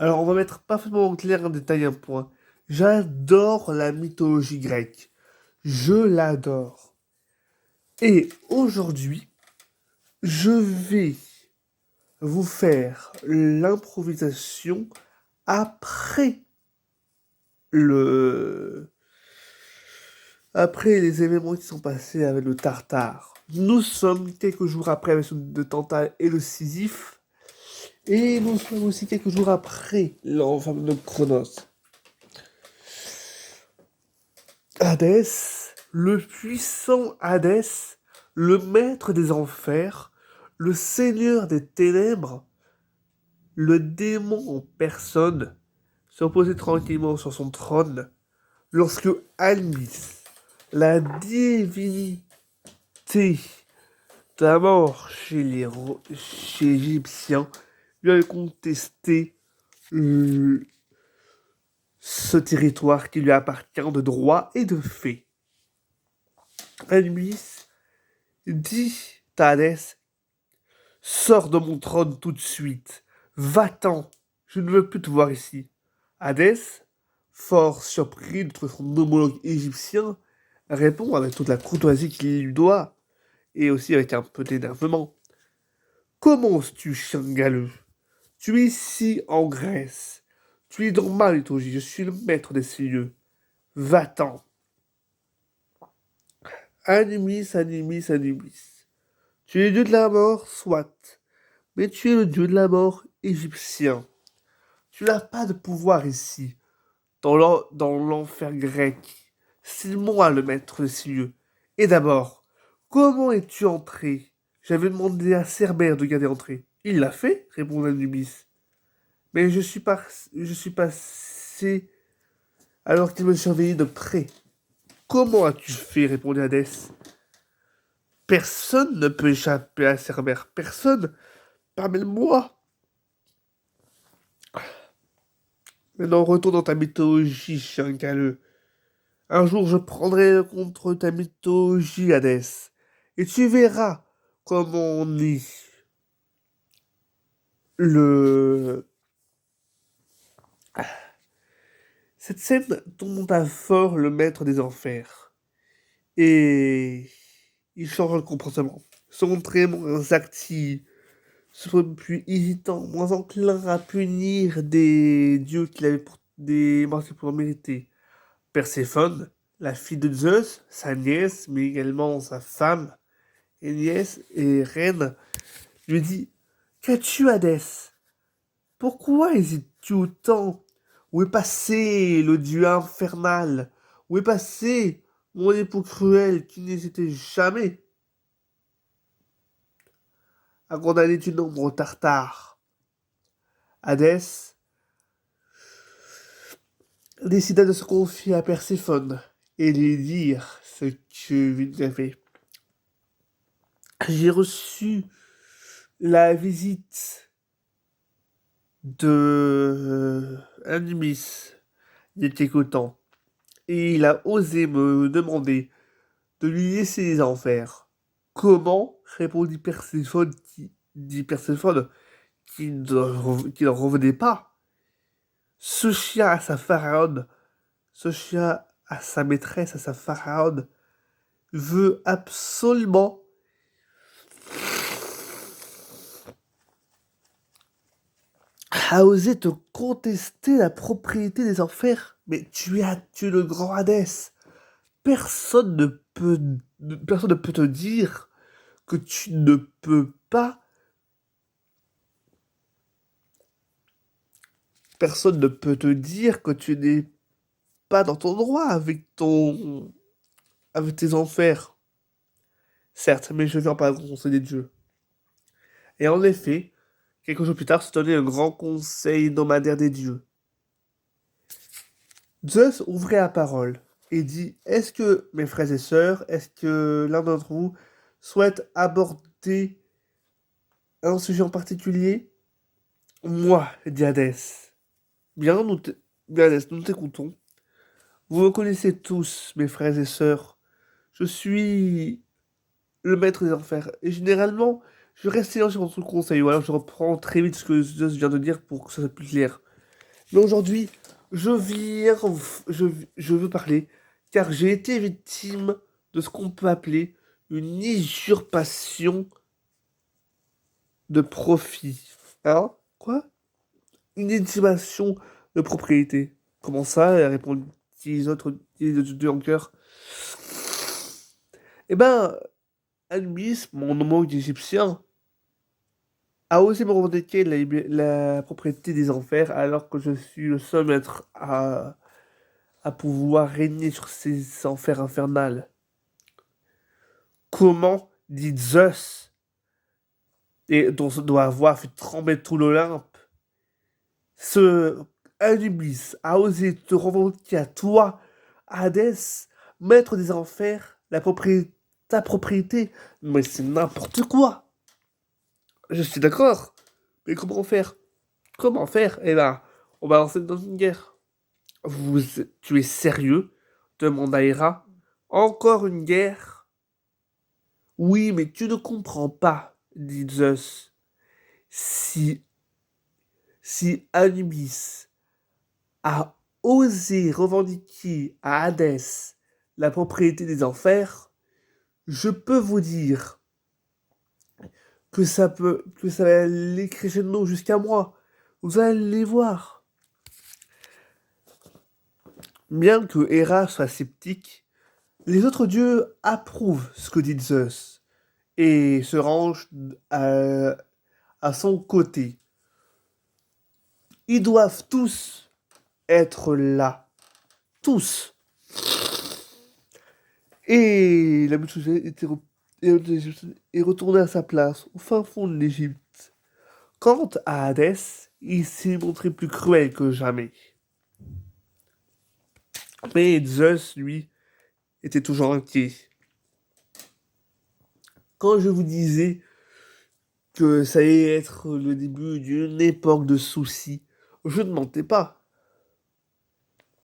Alors, on va mettre parfaitement en clair en détail un point. J'adore la mythologie grecque. Je l'adore. Et aujourd'hui, je vais vous faire l'improvisation après le... après les événements qui sont passés avec le Tartare. Nous sommes quelques jours après avec de Tantale et le Sisyphe. Et nous sommes aussi quelques jours après l'enfant de Chronos. Hadès, le puissant Hadès, le maître des enfers, le seigneur des ténèbres, le démon en personne, se reposait tranquillement sur son trône lorsque Almis, la divinité de la mort chez les Égyptiens, lui avait contesté euh, ce territoire qui lui appartient de droit et de fait. Almis dit Thalès, sors de mon trône tout de suite. Va-t'en, je ne veux plus te voir ici. Hadès, fort surpris de trouver son homologue égyptien, répond avec toute la courtoisie qu'il lui doit, et aussi avec un peu d'énervement. Comment oses-tu, chien galeux? Tu es ici en Grèce. Tu es dans ma liturgie, je suis le maître des cieux. Va-t'en. Animis, animis, animis. Tu es le dieu de la mort, soit. Mais tu es le dieu de la mort égyptien. Tu n'as pas de pouvoir ici, dans l'enfer grec. C'est moi le maître des cieux. Et d'abord, comment es-tu entré? J'avais demandé à Cerbère de garder entrée. Il l'a fait, répondit Anubis. Mais je suis passé alors qu'il me surveillait de près. Comment as-tu fait? Répondit Hadès. Personne ne peut échapper à Cerbère. Personne. Parle-moi. Maintenant, retourne dans ta mythologie, chien galeux. Un jour, je prendrai contre ta mythologie, Hadès, et tu verras comment on est le... Cette scène tombe à fort le maître des enfers, et il change de comportement. Son trait moins actif, soit plus hésitant, moins enclin à punir des dieux qu'il avait des marqués pour mériter. Perséphone, la fille de Zeus, sa nièce, mais également sa femme, et nièce et reine, lui dit: Qu'as-tu, Hadès? Pourquoi hésites-tu autant? Où est passé le dieu infernal? Où est passé mon époux cruel qui n'hésitait jamais à condamner du nombre au Tartare? Hadès décida de se confier à Perséphone et lui dire ce que lui avait. J'ai reçu la visite de Animis. Il était content. Et il a osé me demander de lui laisser les enfers. Comment? Répondit Perséphone qui n'en revenait pas. Ce chien à sa pharaon, ce chien à sa maîtresse, à sa pharaon, veut absolument a osé te contester la propriété des enfers. Mais tu es le grand Hadès. Personne ne peut, personne ne peut te dire que tu ne peux pas. Personne ne peut te dire que tu n'es pas dans ton droit avec tes enfers. Certes, mais je viens pas conseil des dieux. Et en effet, quelques jours plus tard se tenait un grand conseil hebdomadaire des dieux. Zeus ouvrait la parole et dit: Est-ce que, mes frères et sœurs, est-ce que l'un d'entre vous souhaite aborder un sujet en particulier? Moi, dit Hadès. Bien, bien, Hadès, nous t'écoutons. Vous me connaissez tous, mes frères et sœurs. Je suis le maître des enfers. Et généralement, je reste silencieux sur le conseil. Ou alors je reprends très vite ce que Zeus vient de dire pour que ça soit plus clair. Mais aujourd'hui, je viens, je veux parler, car j'ai été victime de ce qu'on peut appeler une usurpation de profit. Hein? Quoi? Une usurpation de propriété. Comment ça? Répondent les autres deux en chœur. Eh ben, Anubis, mon homologue égyptien, a osé me revendiquer la propriété des enfers alors que je suis le seul maître à pouvoir régner sur ces enfers infernales. Comment, dit Zeus, et dont ça doit avoir fait trembler tout l'Olympe, ce Anubis a osé te revendiquer à toi, Hadès, maître des enfers, ta propriété. Mais c'est n'importe quoi. Je suis d'accord. Mais comment faire? Comment faire? Eh ben, on va lancer dans une guerre. Tu es sérieux? Demanda Hera. Encore une guerre? Oui, mais tu ne comprends pas, dit Zeus. Si, si Anubis a osé revendiquer à Hadès la propriété des enfers, je peux vous dire que ça va aller crescendo jusqu'à moi. Vous allez voir. Bien que Hera soit sceptique, les autres dieux approuvent ce que dit Zeus et se rangent à son côté. Ils doivent tous être là. Tous. Et la est retournée à sa place, au fin fond de l'Égypte. Quant à Hadès, il s'est montré plus cruel que jamais. Mais Zeus, lui, était toujours inquiet. Quand je vous disais que ça allait être le début d'une époque de soucis, je ne mentais pas.